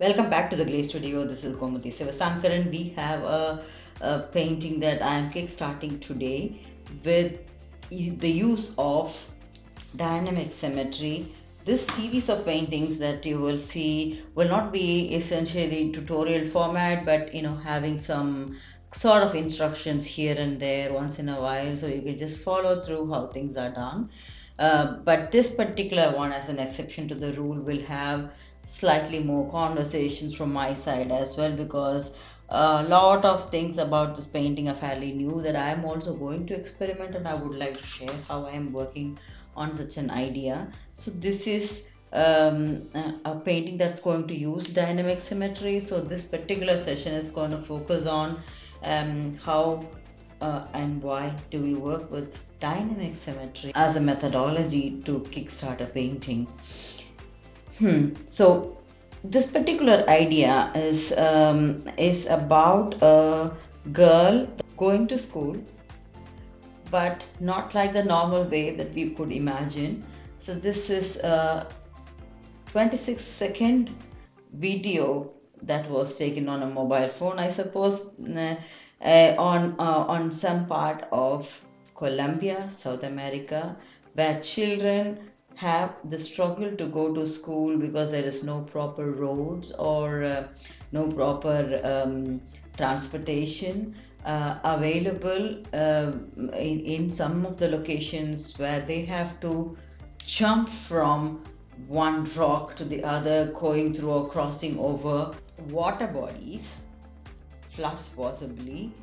Welcome back to the GLAC Studio. This is Gomati Sivasankaran. We have a painting that I am kickstarting today with the use of dynamic symmetry. This series of paintings that you will see will not be essentially tutorial format, but having some sort of instructions here and there once in a while, so you can just follow through how things are done. But this particular one, as an exception to the rule, will have slightly more conversations from my side as well, because a lot of things about this painting are fairly new that I am also going to experiment, and I would like to share how I am working on such an idea. So this is a painting that's going to use dynamic symmetry. So this particular session is going to focus on how and why do we work with dynamic symmetry as a methodology to kickstart a painting. So this particular idea is about a girl going to school, but not like the normal way that we could imagine. So this is a 26-second video that was taken on a mobile phone, I suppose, on some part of Colombia, South America, where children have the struggle to go to school because there is no proper roads or no proper transportation available in some of the locations, where they have to jump from one rock to the other, going through or crossing over water bodies, floods possibly,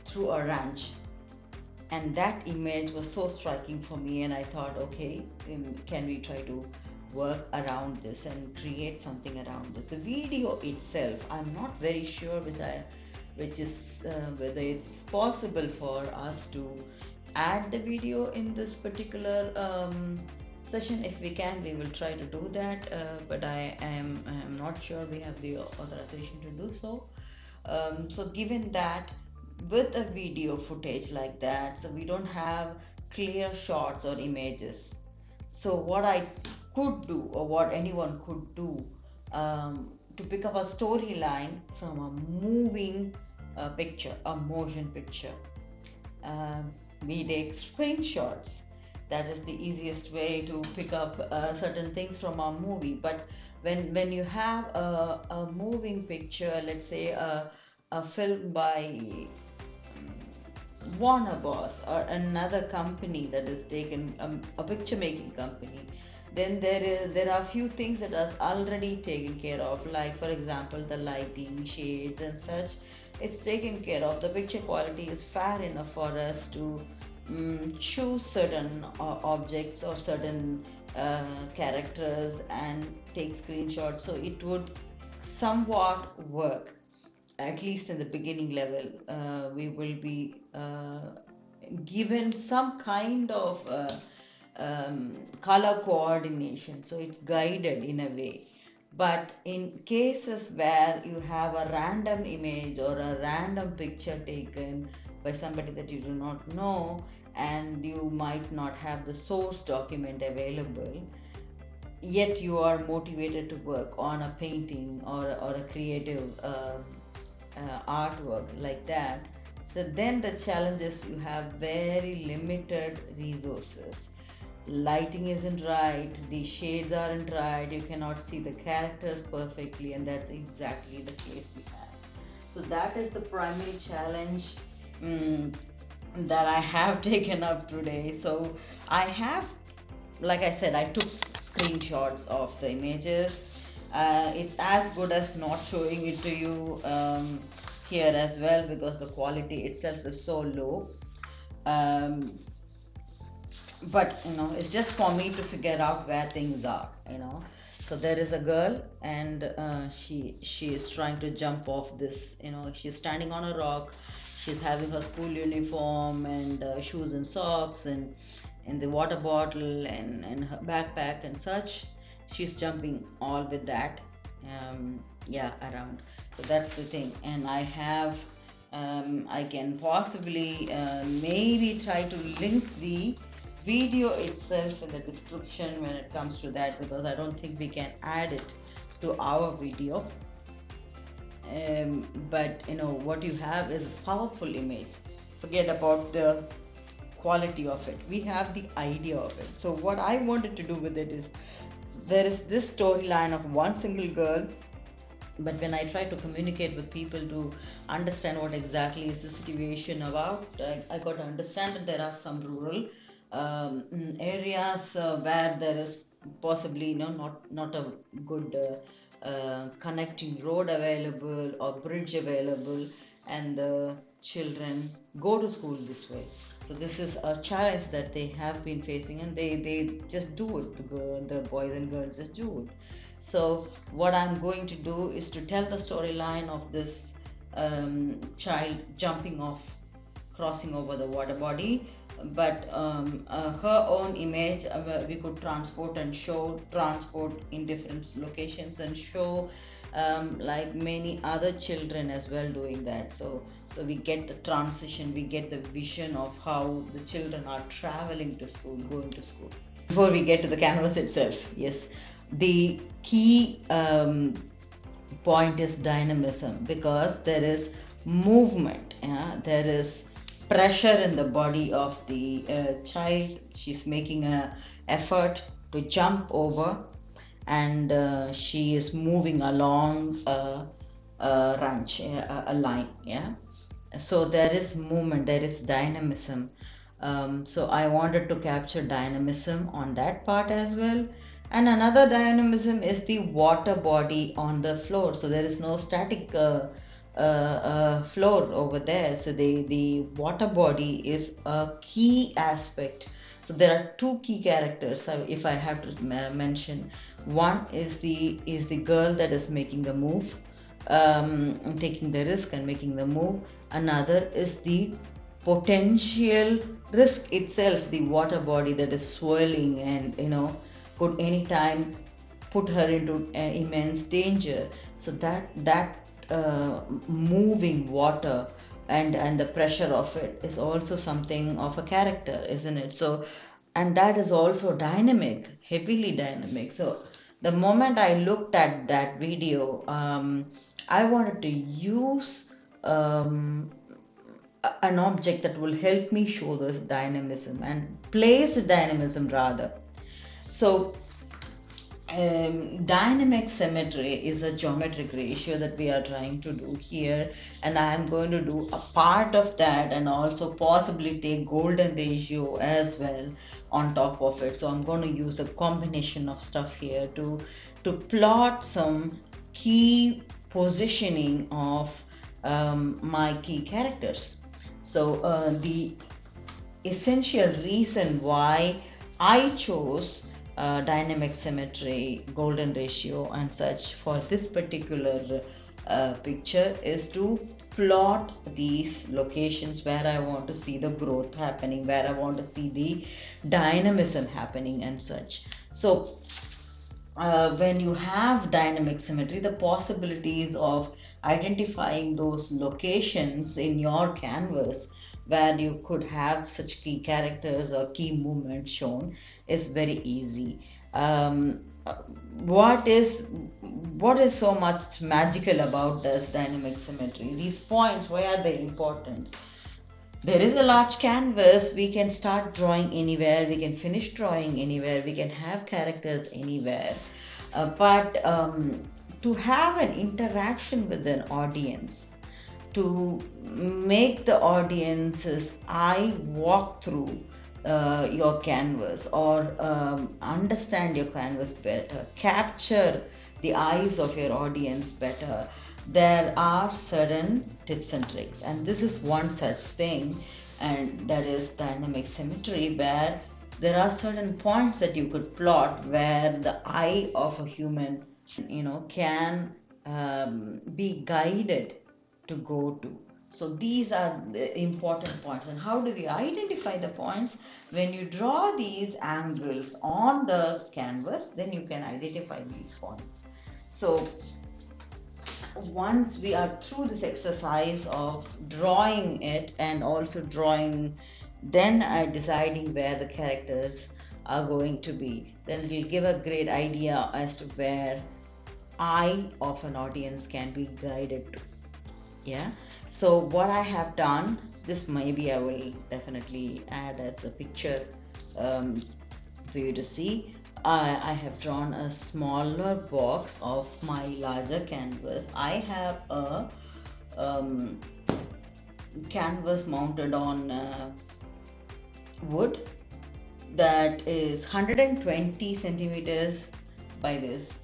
through a ranch. And that image was so striking for me, and I thought, okay, can we try to work around this and create something around this. The video itself, I'm not very sure whether it's possible for us to add the video in this particular session. If we can, we will try to do that, but I am not sure we have the authorization to do so. So given that, with a video footage like that, so we don't have clear shots or images, so what I could do, or what anyone could do, to pick up a storyline from a moving picture, a motion picture, we take screenshots. That is the easiest way to pick up certain things from a movie. But when you have a moving picture, let's say a film by Warner Bros. Or another company that is taken, a picture making company, then there are a few things that are already taken care of, like for example the lighting, shades and such. It's taken care of. The picture quality is fair enough for us to choose certain objects or certain characters and take screenshots, so it would somewhat work. At least in the beginning level, we will be given some kind of color coordination, so it's guided in a way. But in cases where you have a random image or a random picture taken by somebody that you do not know, and you might not have the source document available, yet you are motivated to work on a painting or a creative artwork like that, so then the challenge is you have very limited resources. Lighting isn't right, the shades aren't right, you cannot see the characters perfectly, and that's exactly the case we have. So that is the primary challenge that I have taken up today. So I have, like I said, I took screenshots of the images. It's as good as not showing it to you here as well, because the quality itself is so low. But it's just for me to figure out where things are. So there is a girl, and she is trying to jump off this. She's standing on a rock. She's having her school uniform and shoes and socks and the water bottle and her backpack and such. She's jumping all with that, around. So that's the thing. And I have I can possibly maybe try to link the video itself in the description when it comes to that, because I don't think we can add it to our video. but what you have is a powerful image. Forget about the quality of it, we have the idea of it. So what I wanted to do with it is, there is this storyline of one single girl, but when I try to communicate with people to understand what exactly is the situation about, I got to understand that there are some rural areas where there is possibly not a good connecting road available or bridge available, and the children go to school this way. So this is a challenge that they have been facing, and they just do it. The boys and girls just do it. So what I'm going to do is to tell the storyline of this child jumping off, crossing over the water body, but her own image we could transport in different locations and show like many other children as well doing that. So we get the transition, we get the vision of how the children are traveling to school, going to school. Before we get to the canvas itself, yes, the key point is dynamism, because there is movement, there is pressure in the body of the child. She's making an effort to jump over, and she is moving along a ranch, a line, so there is movement, there is dynamism. So I wanted to capture dynamism on that part as well. And another dynamism is the water body on the floor. So there is no static floor over there. So the water body is a key aspect. So there are two key characters, if I have to mention. One is the girl that is making the move, taking the risk and making the move. Another is the potential risk itself, the water body that is swirling and could anytime put her into immense danger. So that moving water and the pressure of it is also something of a character, isn't it? So, and that is also dynamic, heavily dynamic. So the moment I looked at that video, I wanted to use an object that will help me show this dynamism and place the dynamism rather. So dynamic symmetry is a geometric ratio that we are trying to do here, and I am going to do a part of that and also possibly take golden ratio as well on top of it. So I'm going to use a combination of stuff here to plot some key positioning of my key characters. So the essential reason why I chose dynamic symmetry, golden ratio and such for this particular picture is to plot these locations where I want to see the growth happening, where I want to see the dynamism happening and such. So when you have dynamic symmetry, the possibilities of identifying those locations in your canvas where you could have such key characters or key movements shown is very easy. What is so much magical about this dynamic symmetry? These points, why are they important? There is a large canvas, we can start drawing anywhere, we can finish drawing anywhere, we can have characters anywhere, but to have an interaction with an audience, to make the audience's eye walk through your canvas or understand your canvas better, capture the eyes of your audience better, there are certain tips and tricks, and this is one such thing, and that is dynamic symmetry, where there are certain points that you could plot where the eye of a human can be guided to go to. So these are the important points. And how do we identify the points? When you draw these angles on the canvas, then you can identify these points. So once we are through this exercise of drawing it and also drawing, then deciding where the characters are going to be, then we'll give a great idea as to where eye of an audience can be guided to. Yeah, so what I have done, this maybe I will definitely add as a picture um, for you to see. I have drawn a smaller box of my larger canvas. I have a um, canvas mounted on wood that is 120 centimeters by this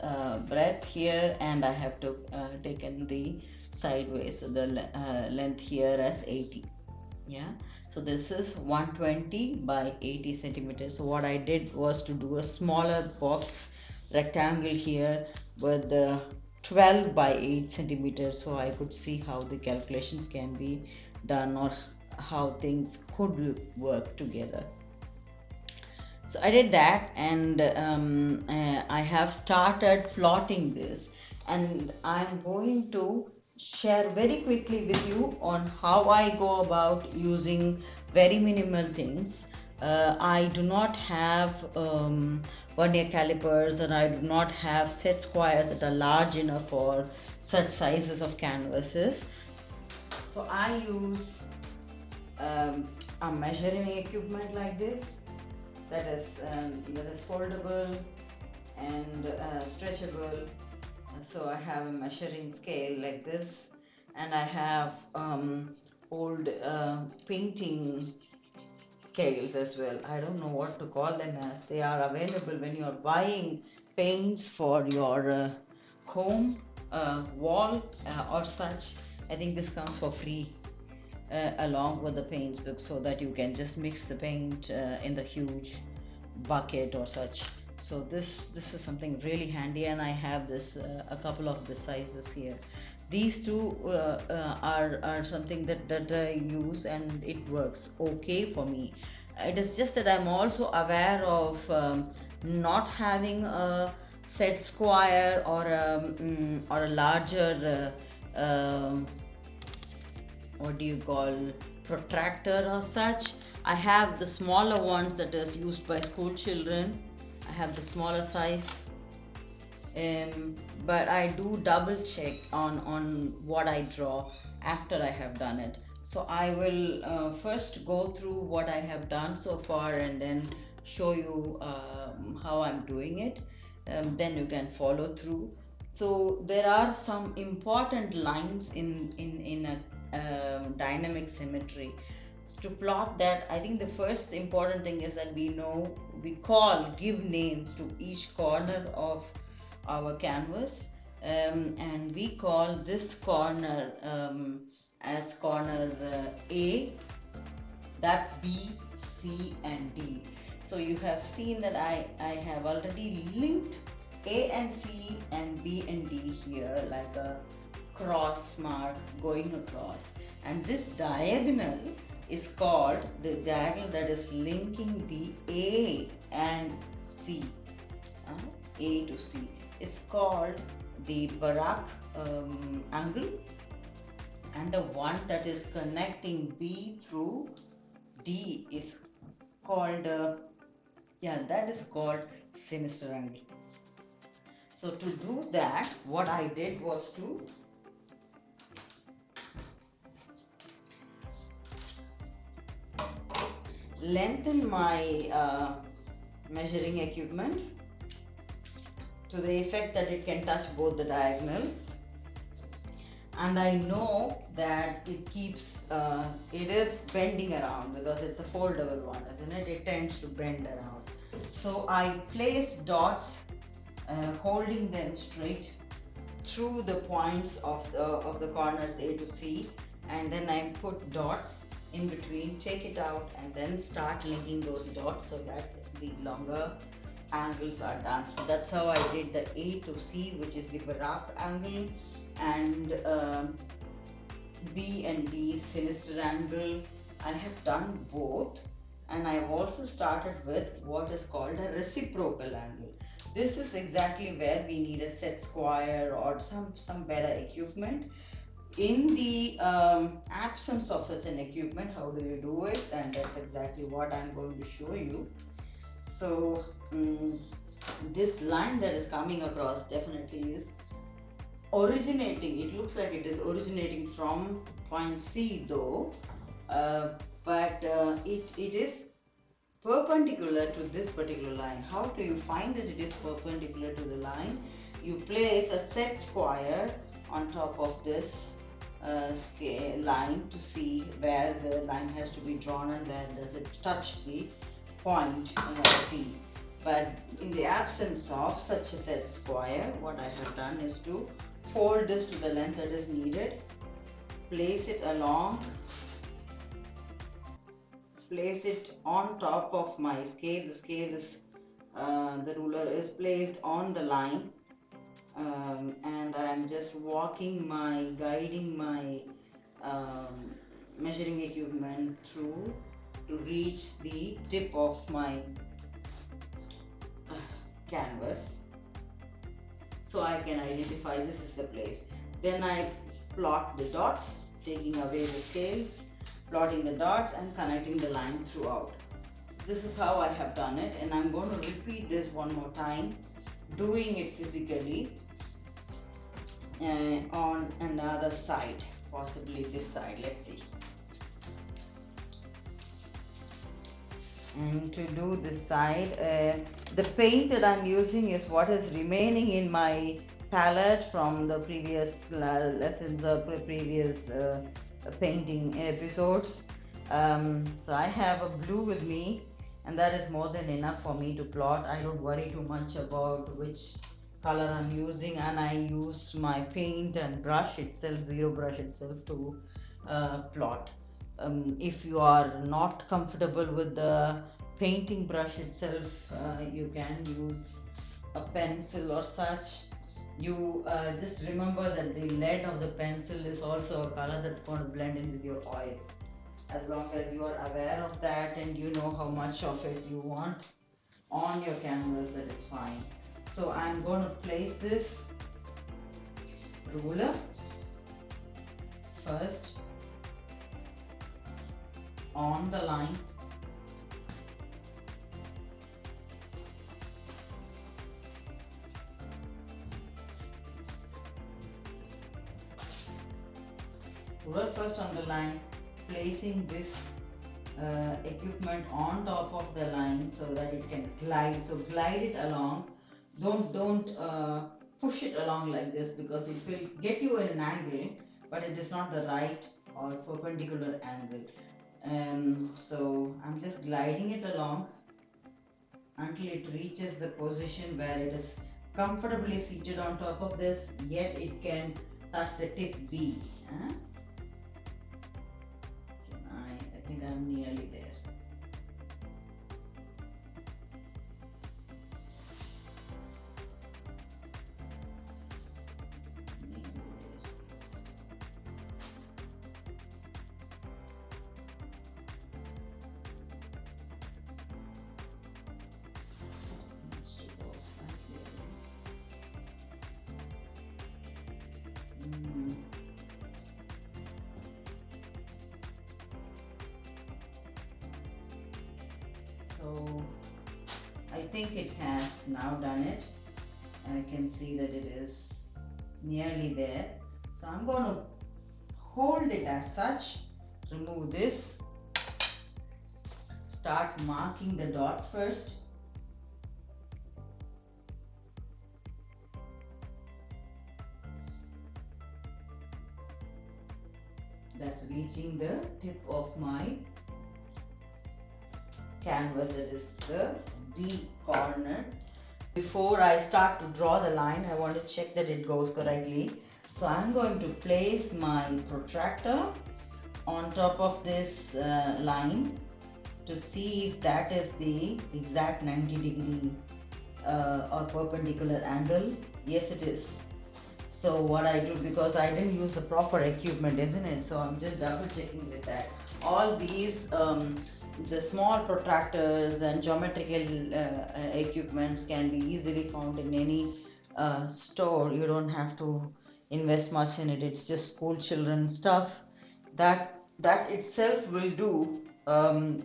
breadth here, and I have to taken the sideways, so the length here as 80. Yeah, so this is 120 by 80 centimeters. So what I did was to do a smaller box rectangle here with the 12 by 8 centimeters, so I could see how the calculations can be done or how things could work together. So I did that, and I have started plotting this, and I'm going to share very quickly with you on how I go about using very minimal things. I do not have vernier calipers, and I do not have set squares that are large enough for such sizes of canvases. So I use a measuring equipment like this, that is foldable and stretchable. So I have a measuring scale like this, and I have old painting scales as well. I don't know what to call them as. They are available when you are buying paints for your home, wall, or such. I think this comes for free along with the paints book, so that you can just mix the paint in the huge bucket or such. So this is something really handy, and I have this a couple of the sizes here. These two are something that I use, and it works okay for me. It is just that I'm also aware of not having a set square or a larger what do you call, protractor or such. I have the smaller ones that is used by school children. I have the smaller size, but I do double check on what I draw after I have done it. So I will first go through what I have done so far, and then show you how I'm doing it. Then you can follow through. So there are some important lines in a dynamic symmetry. To plot that, I think the first important thing is that give names to each corner of our canvas, and we call this corner as corner A, that's B, C and D. So you have seen that I have already linked A and C and B and D here like a cross mark going across, and this diagonal is called the diagonal that is linking the A and C, A to C, is called the Barak angle, and the one that is connecting B through D is called that is called sinister angle. So to do that, what I did was to lengthen my measuring equipment to the effect that it can touch both the diagonals, and I know that it is bending around because it's a foldable one, isn't it? It tends to bend around. So I place dots holding them straight through the points of the corners A to C, and then I put dots in between, take it out, and then start linking those dots so that the longer angles are done. So that's how I did the A to C, which is the Barak angle, and B and D sinister angle. I have done both, and I've also started with what is called a reciprocal angle. This is exactly where we need a set square or some better equipment. In the absence of such an equipment, how do you do it? And that's exactly what I'm going to show you. So this line that is coming across definitely is originating, it looks like it is originating from point C though, uh, but it is perpendicular to this particular line. How do you find that it is perpendicular to the line? You place a set square on top of this scale line to see where the line has to be drawn and where does it touch the point C. But in the absence of such a set square, what I have done is to fold this to the length that is needed, place it along, place it on top of my scale. The scale is, the ruler is placed on the line, and I am just guiding my measuring equipment through to reach the tip of my canvas, so I can identify this is the place. Then I plot the dots, taking away the scales, plotting the dots and connecting the line throughout. So this is how I have done it, and I'm going to repeat this one more time, doing it physically on another side, possibly this side. Let's see. And to do this side, the paint that I'm using is what is remaining in my palette from the previous lessons or previous painting episodes. So I have a blue with me, and that is more than enough for me to plot. I don't worry too much about which color I'm using, and I use my paint and brush itself, zero brush itself, to plot. If you are not comfortable with the painting brush itself, you can use a pencil or such. You just remember that the lead of the pencil is also a color that's going to blend in with your oil. As long as you are aware of that and you know how much of it you want on your canvas, that is fine. So I'm going to place this ruler first on the line, ruler first on the line, placing this equipment on top of the line so that it can glide. So glide it along. Don't push it along like this, because it will get you in an angle, but it is not the right or perpendicular angle. So I'm just gliding it along until it reaches the position where it is comfortably seated on top of this, yet it can touch the tip B. I think I'm nearly there. So I think it has now done it. I can see that it is nearly there. So I'm going to hold it as such, remove this, start marking the dots first. That's reaching the tip of my canvas, that is the B corner. Before I start to draw the line, I want to check that it goes correctly. So I'm going to place my protractor on top of this line to see if that is the exact 90-degree or perpendicular angle. Yes, it is. So what I do, because I didn't use the proper equipment, isn't it? So I'm just double checking with that. All these the small protractors and geometrical equipments can be easily found in any store. You don't have to invest much in it. It's just school children stuff that itself will do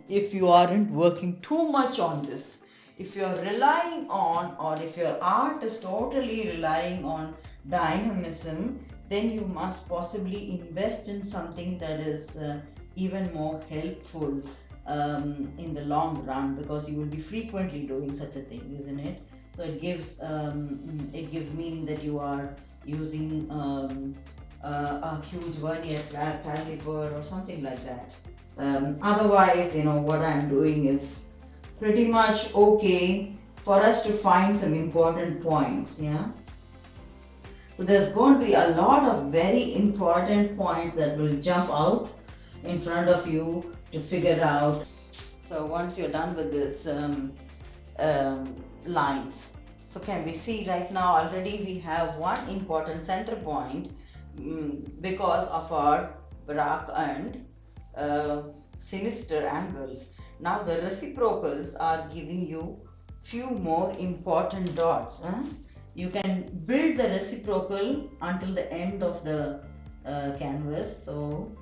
if you aren't working too much on this. if you're relying on, or if your art is totally relying on dynamism, then you must possibly invest in something that is even more helpful in the long run, because you will be frequently doing such a thing, isn't it? So it gives meaning that you are using a huge vernier caliper or something like that. Otherwise, what I'm doing is pretty much okay for us to find some important points. Yeah. So there's going to be a lot of very important points that will jump out in front of you to figure out. So once you're done with this lines, so can we see right now already we have one important center point because of our BRAC and sinister angles. Now the reciprocals are giving you few more important dots. You can build the reciprocal until the end of the canvas. So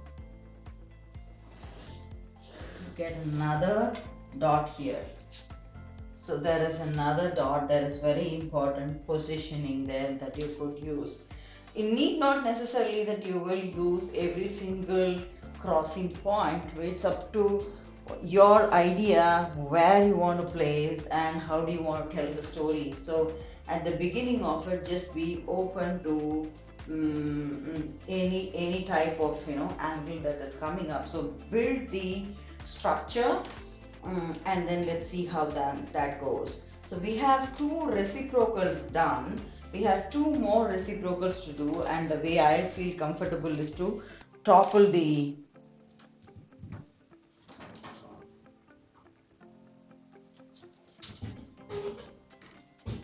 you get another dot here. So there is another dot that is very important positioning there that you could use. It need not necessarily that you will use every single crossing point. It's up to your idea where you want to place and how do you want to tell the story. So at the beginning of it, just be open to any type of angle that is coming up. So build the structure and then let's see how that goes. So we have two reciprocals done. We have two more reciprocals to do, and the way I feel comfortable is to topple the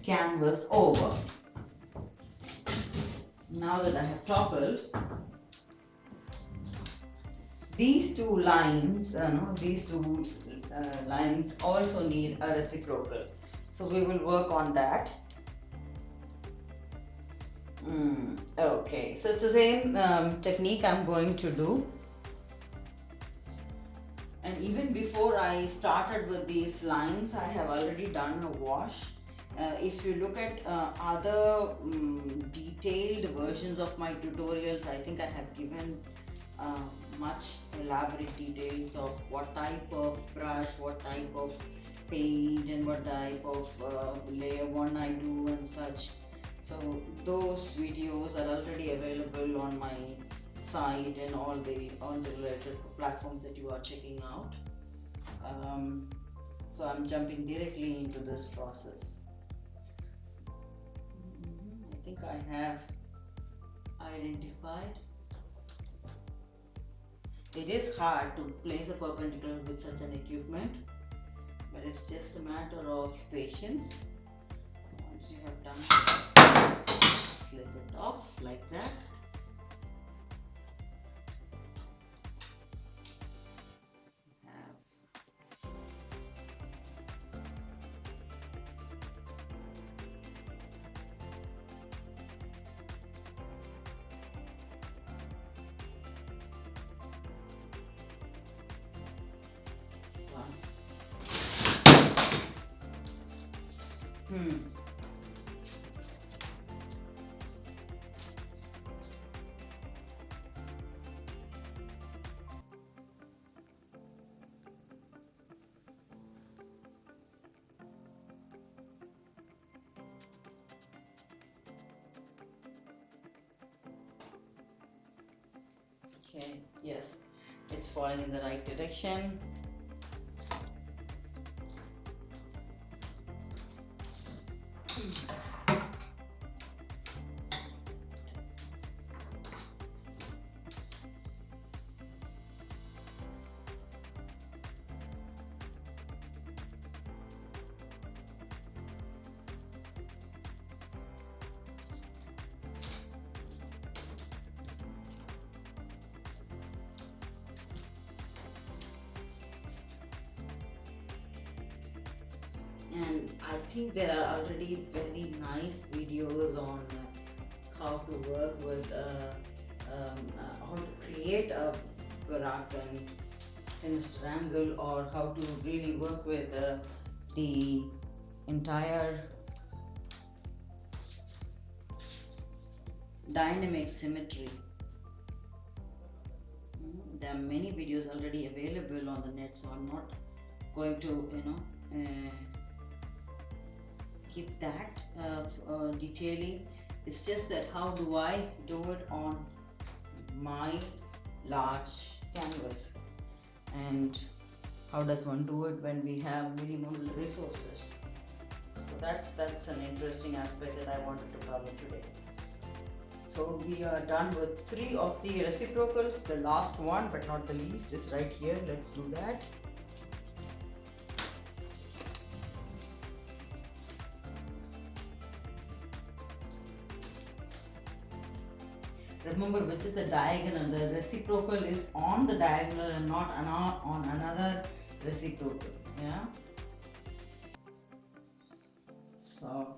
canvas over. Now that I have toppled, these two lines, lines also need a reciprocal. So we will work on that. Okay, so it's the same technique I'm going to do. And even before I started with these lines, I have already done a wash. If you look at other detailed versions of my tutorials, I think I have given much elaborate details of what type of brush, what type of paint, and what type of layer one I do and such. So those videos are already available on my site and all the related platforms that you are checking out. So I'm jumping directly into this process. I think I have identified. It is hard to place a perpendicular with such an equipment, but it's just a matter of patience. Once you have done, slip it off like that. Okay, yes, it's falling in the right direction. And I think there are already very nice videos on how to work with how to create a BRAC and sinister angle, or how to really work with the entire dynamic symmetry. There are many videos already available on the net, so I'm not going to keep that detailing. It's just that how do I do it on my large canvas, and how does one do it when we have minimum resources. So that's an interesting aspect that I wanted to cover today. So we are done with 3 of the reciprocals. The last one, but not the least, is right here. Let's do that. Remember which is the diagonal. The reciprocal is on the diagonal and not on another reciprocal. Yeah. So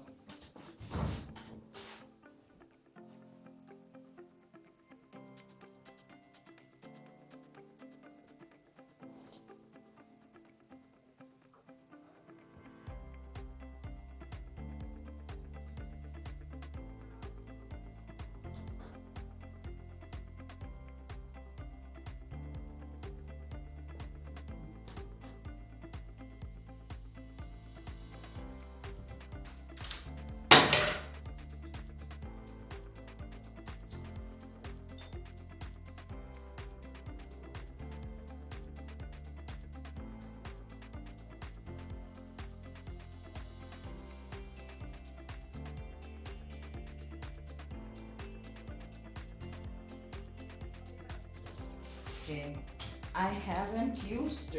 okay, I haven't used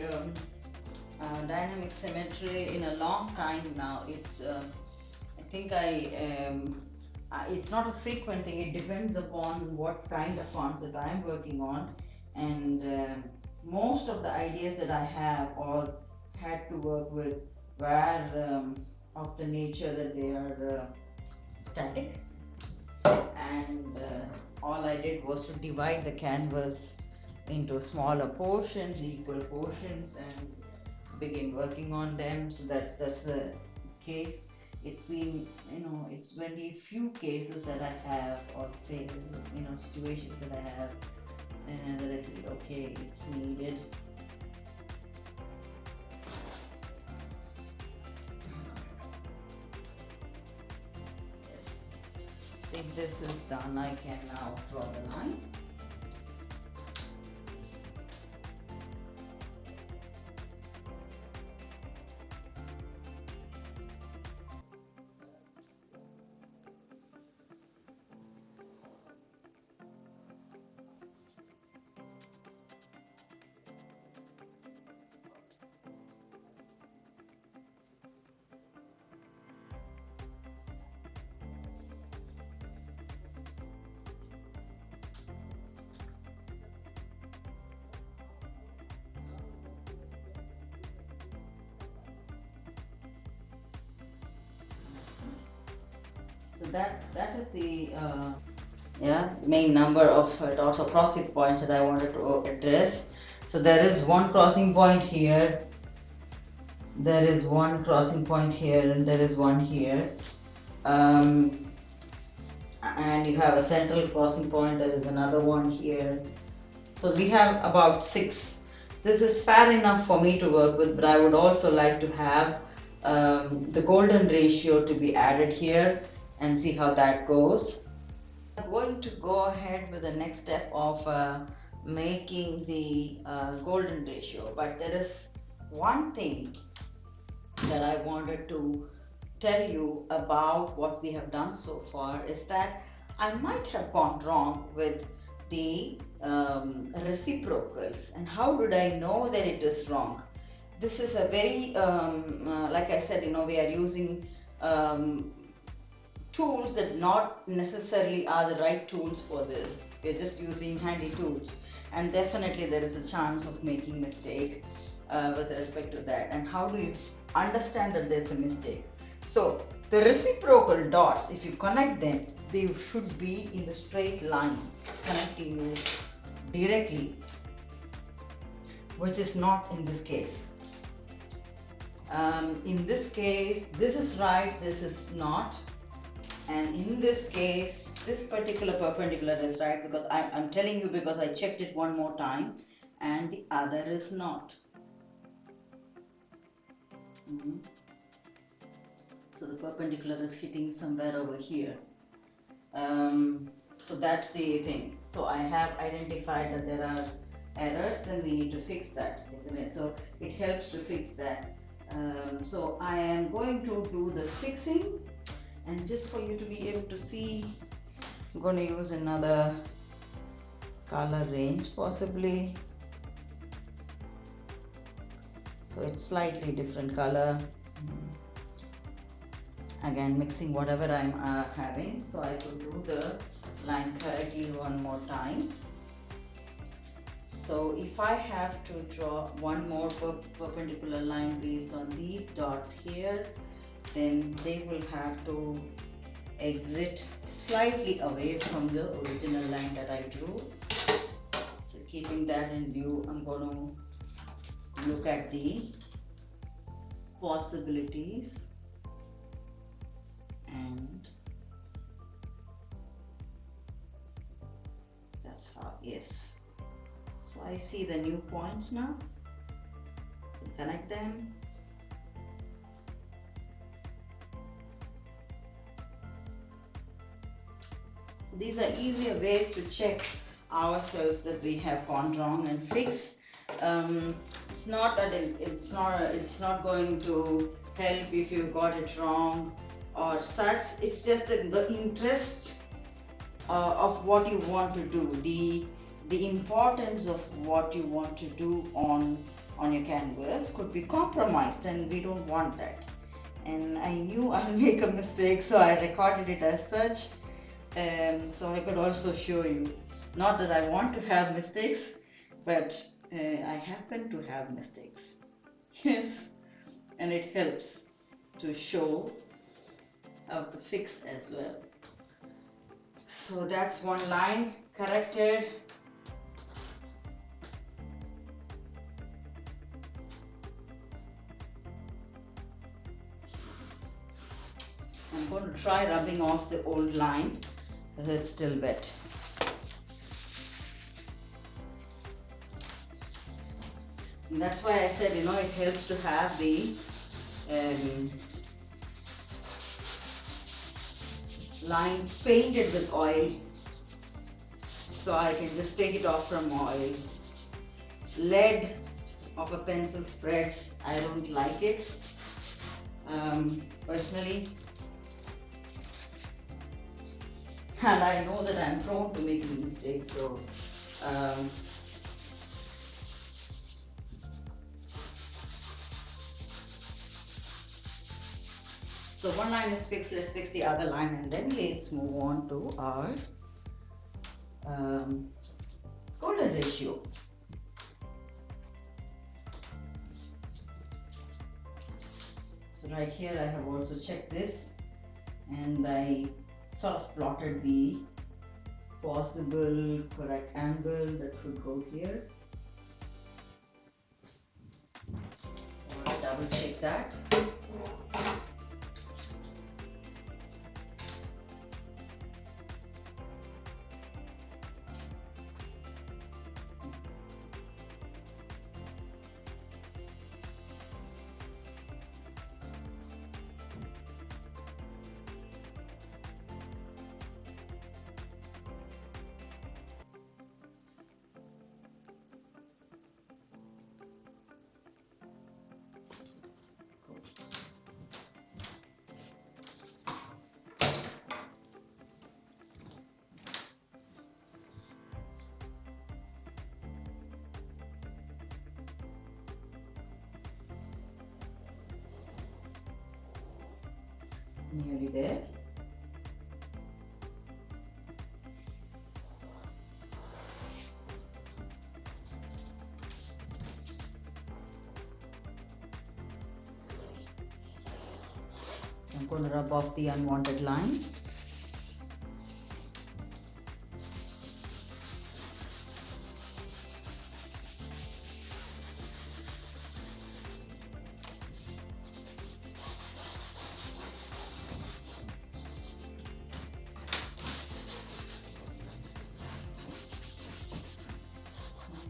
dynamic symmetry in a long time now. It's I think it's not a frequent thing. It depends upon what kind of concept I'm working on, and most of the ideas that I have or had to work with were of the nature that they are static, and all I did was to divide the canvas into smaller portions, equal portions, and begin working on them. So that's the case. It's been, it's very few cases that I have, or situations that I have, and that I feel okay, it's needed. Yes, if this is done, I can now draw the line. So that is the main number of dots or crossing points that I wanted to address. So there is one crossing point here, there is one crossing point here, and there is one here, and you have a central crossing point. There is another one here. So we have about 6. This is fair enough for me to work with, but I would also like to have the golden ratio to be added here and see how that goes. I'm going to go ahead with the next step of making the golden ratio, but there is one thing that I wanted to tell you about what we have done so far, is that I might have gone wrong with the reciprocals. And how did I know that it is wrong? This is a very like I said, we are using tools that not necessarily are the right tools for this. We're just using handy tools, and definitely there is a chance of making mistake with respect to that. And how do you understand that there's a mistake? So the reciprocal dots, if you connect them, they should be in the straight line connecting you directly, which is not in this case. In this case, this is right, this is not. And in this case, this particular perpendicular is right, because I'm telling you because I checked it one more time, and the other is not. So the perpendicular is hitting somewhere over here. So that's the thing. So I have identified that there are errors, and we need to fix that, isn't it? So it helps to fix that. So I am going to do the fixing, and just for you to be able to see, I'm going to use another color range possibly. So it's slightly different color. Again, mixing whatever I'm having, so I could do the line correctly one more time. So if I have to draw one more perpendicular line based on these dots here, then they will have to exit slightly away from the original line that I drew. So keeping that in view, I'm going to look at the possibilities. And that's how, yes. So I see the new points now. Connect them. These are easier ways to check ourselves that we have gone wrong and fix. It's not that it's not going to help if you got it wrong or such. It's just the interest of what you want to do, the importance of what you want to do on your canvas could be compromised, and we don't want that. And I knew I'll make a mistake, so I recorded it as such, so I could also show you. Not that I want to have mistakes, but I happen to have mistakes. Yes, and it helps to show how to fix as well. So that's one line corrected. I'm going to try rubbing off the old line because it's still wet. And that's why I said, it helps to have the lines painted with oil, so I can just take it off from oil. Lead of a pencil spreads, I don't like it personally, and I know that I'm prone to making mistakes, so so one line is fixed, let's fix the other line, and then let's move on to our golden ratio. So right here I have also checked this, and I sort of plotted the possible correct angle that should go here. I'll double check that. Nearly there. So I'm going to rub off the unwanted line.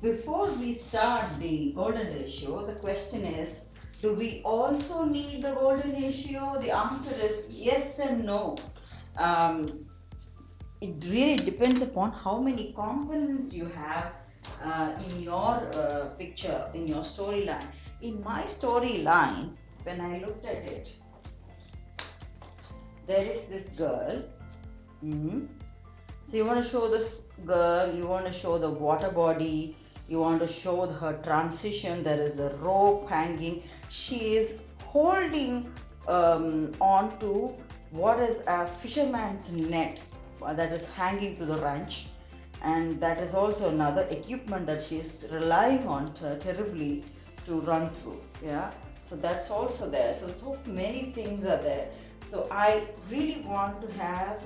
before we start the golden ratio, the question is, do we also need the golden ratio? The answer is yes and no. Um, it really depends upon how many components you have in your picture, in your storyline. In my storyline, when I looked at it, there is this girl. So you want to show this girl, you want to show the water body, you want to show her transition. There is a rope hanging. She is holding on to what is a fisherman's net that is hanging to the ranch, and that is also another equipment that she is relying on terribly to run through. Yeah, so that's also there. So many things are there. So I really want to have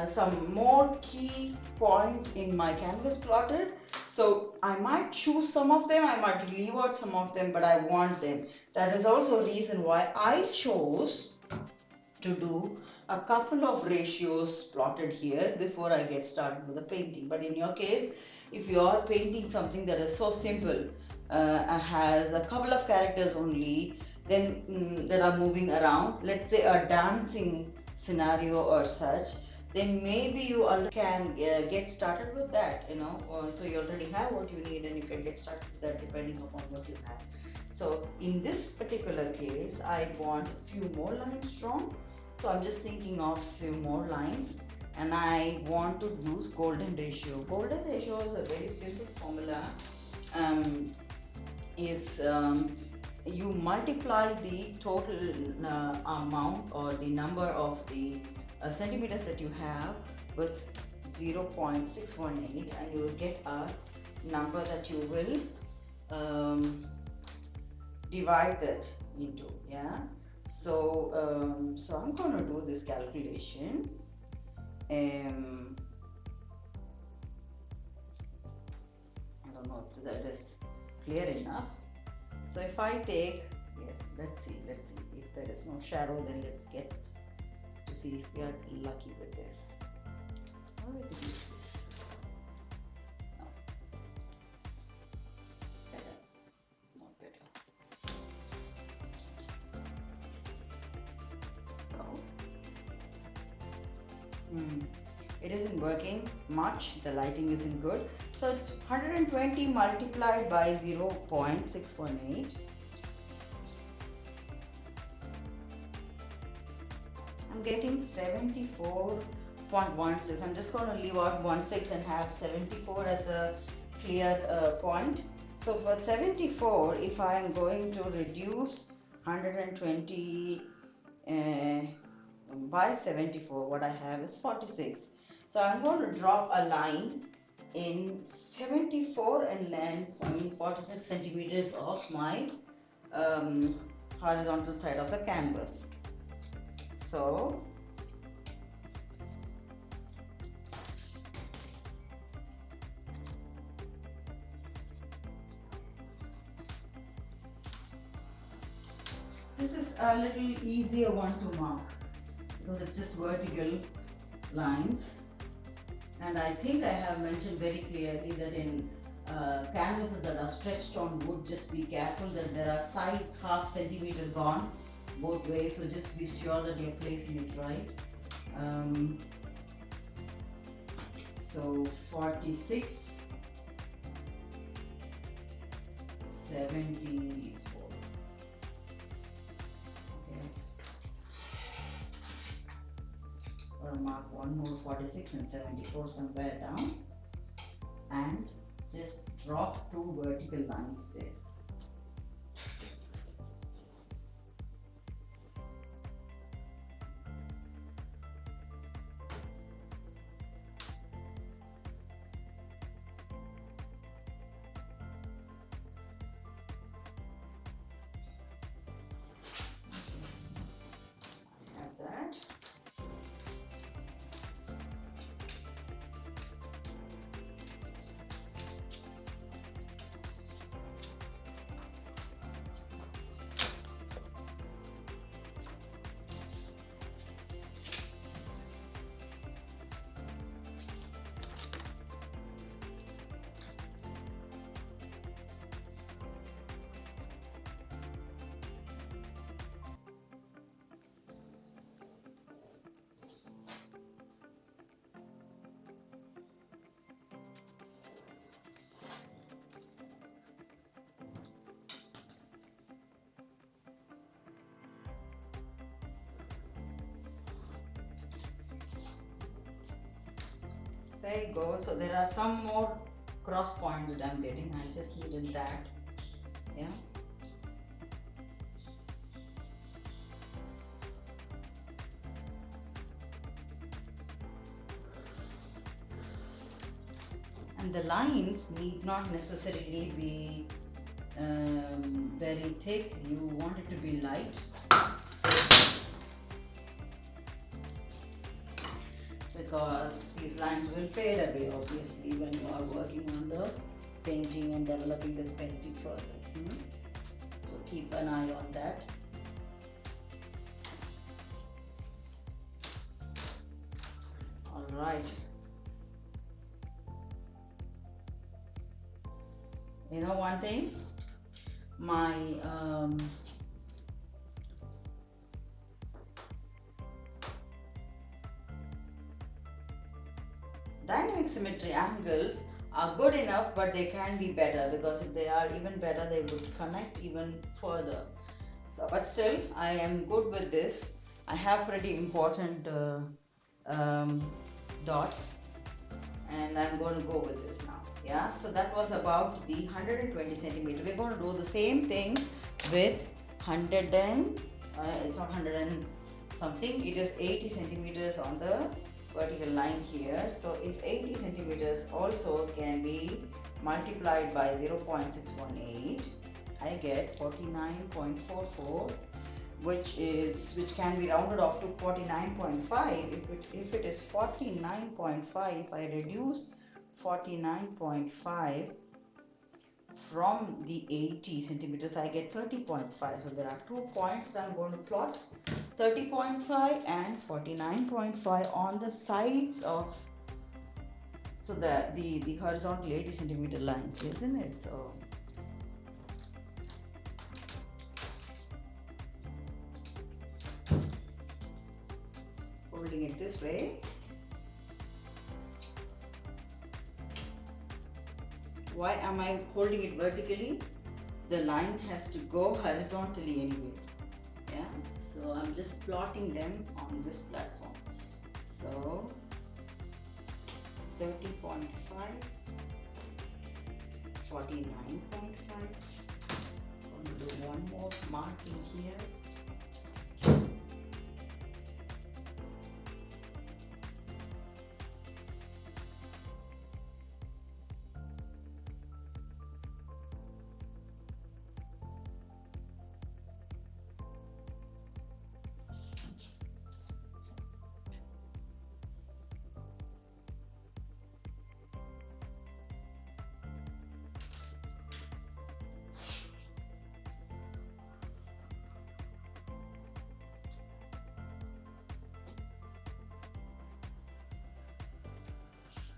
some more key points in my canvas plotted. So I might choose some of them, I might leave out some of them, but I want them. That is also a reason why I chose to do a couple of ratios plotted here before I get started with the painting. But in your case, if you are painting something that is so simple, has a couple of characters only, then that are moving around, let's say a dancing scenario or such, then maybe you can get started with that, so you already have what you need and you can get started with that depending upon what you have. So in this particular case, I want a few more lines drawn. So I'm just thinking of a few more lines, and I want to use golden ratio. Golden ratio is a very simple formula. You multiply the total amount or the number of the centimeters that you have with 0.618, and you will get a number that you will divide that into. Yeah, so I'm going to do this calculation. I don't know if that is clear enough. So if I take, yes, let's see if there is no shadow, then let's get to see if we are lucky with this. How do I use this? No. Better. Not better. Yes. So it isn't working much, the lighting isn't good. So it's 120 multiplied by 0.618. I'm getting 74.16. I'm just going to leave out 16 and have 74 as a clear point. So for 74, if I am going to reduce 120 by 74, what I have is 46. So I'm going to drop a line in 74 and length, 46 centimeters of my horizontal side of the canvas. So this is a little easier one to mark because it's just vertical lines. And I think I have mentioned very clearly that in canvases that are stretched on wood, just be careful that there are sides half centimeter gone both ways, so just be sure that you're placing it right. So 46, 74. Okay. I'll mark one more 46 and 74 somewhere down, and just drop two vertical lines there. There you go. So there are some more cross points that I'm getting. I just needed that. Yeah. And the lines need not necessarily be very thick. You want it to be light, because these lines will fade away obviously when you are working on the painting and developing the painting further. So keep an eye on that. All right. You know one thing, my dynamic symmetry angles are good enough, but they can be better, because if they are even better, they would connect even further. So, but still, I am good with this. I have pretty important dots, and I'm going to go with this now. Yeah, so that was about the 120 centimeter. We're going to do the same thing with 100 and it's not 100 and something, it is 80 centimeters on the vertical line here. So if 80 centimeters also can be multiplied by 0.618, I get 49.44, which can be rounded off to 49.5. If it is 49.5, I reduce 49.5 from the 80 centimeters, I get 30.5. So there are 2 points that I'm going to plot, 30.5 and 49.5 on the sides of, so the horizontal 80 centimeter lines, isn't it? So holding it this way. Why am I holding it vertically? The line has to go horizontally anyways. Yeah, so I'm just plotting them on this platform. So 30.5, 49.5. I'm going to do one more marking here.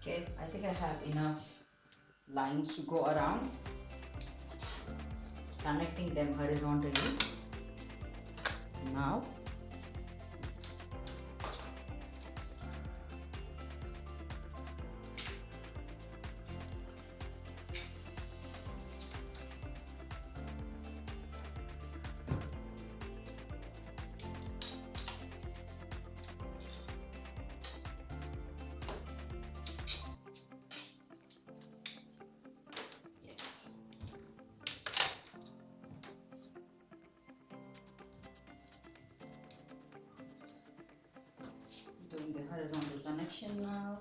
Okay, I think I have enough lines to go around, connecting them horizontally. Now doing the horizontal connection now.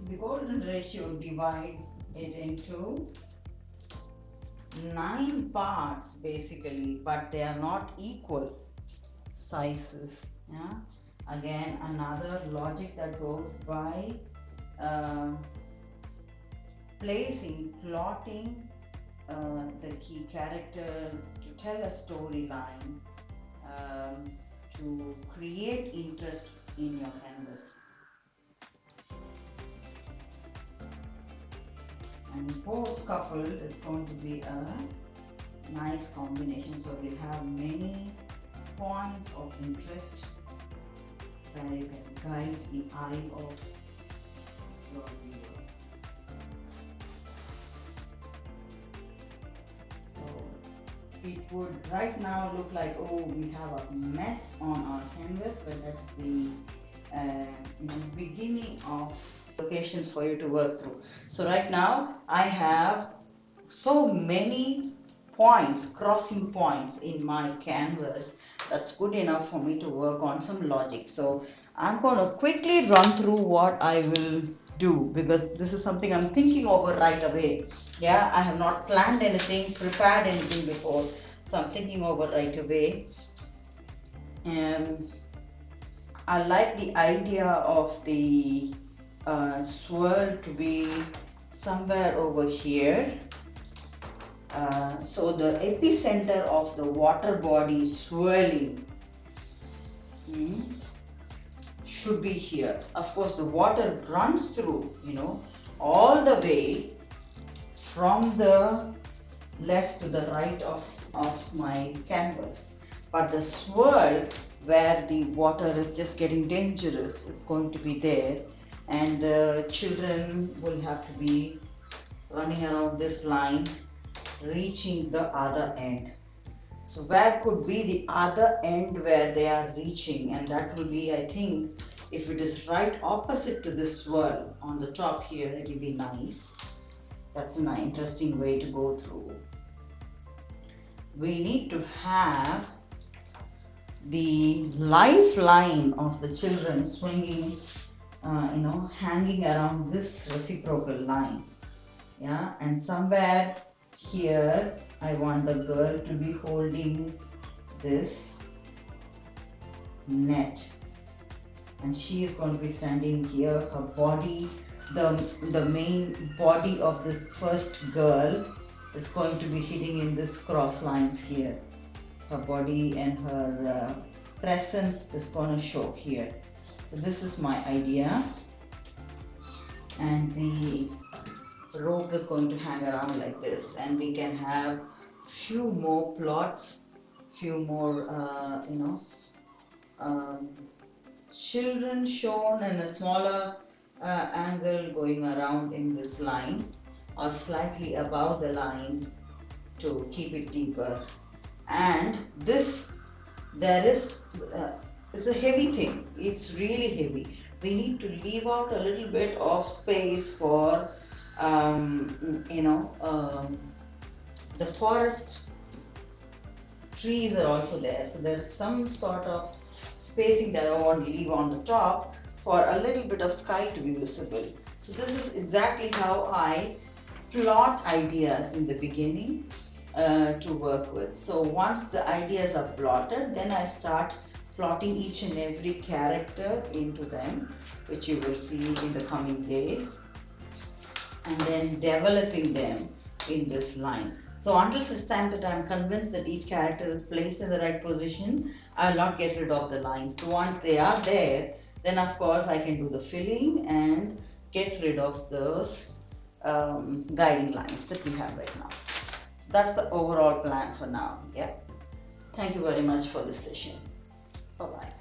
The golden ratio divides it into 9 parts basically, but they are not equal. sizes. Yeah, again another logic that goes by plotting the key characters to tell a storyline, to create interest in your canvas. And both coupled is going to be a nice combination. So we have many points of interest where you can guide the eye of your viewer. So it would right now look like, oh, we have a mess on our canvas, but that's the beginning of locations for you to work through. So right now I have so many points, crossing points in my canvas. That's good enough for me to work on some logic. So I'm going to quickly run through what I will do, because this is something I'm thinking over right away. Yeah, I have not planned anything, prepared anything before, so I'm thinking over right away. And I like the idea of the swirl to be somewhere over here. So the epicenter of the water body swirling should be here. Of course, the water runs through, all the way from the left to the right of my canvas. But the swirl where the water is just getting dangerous is going to be there, and the children will have to be running around this line, reaching the other end. So where could be the other end where they are reaching? And that will be, I think, if it is right opposite to this swirl on the top here, it will be nice. That's an interesting way to go through. We need to have the lifeline of the children swinging, hanging around this reciprocal line. Yeah, and somewhere here I want the girl to be holding this net, and she is going to be standing here. Her body, the main body of this first girl is going to be hitting in this cross lines here. Her body and her presence is going to show here. So this is my idea, and the rope is going to hang around like this, and we can have few more plots, few more children shown in a smaller angle going around in this line, or slightly above the line to keep it deeper. And this, there is it's a heavy thing, it's really heavy. We need to leave out a little bit of space for the forest trees are also there, so there is some sort of spacing that I want to leave on the top for a little bit of sky to be visible. So this is exactly how I plot ideas in the beginning to work with. So once the ideas are plotted, then I start plotting each and every character into them, which you will see in the coming days, and then developing them in this line. So until such time that I am convinced that each character is placed in the right position, I will not get rid of the lines. So once they are there, then of course I can do the filling and get rid of those guiding lines that we have right now. So that's the overall plan for now. Yeah. Thank you very much for this session. Bye-bye.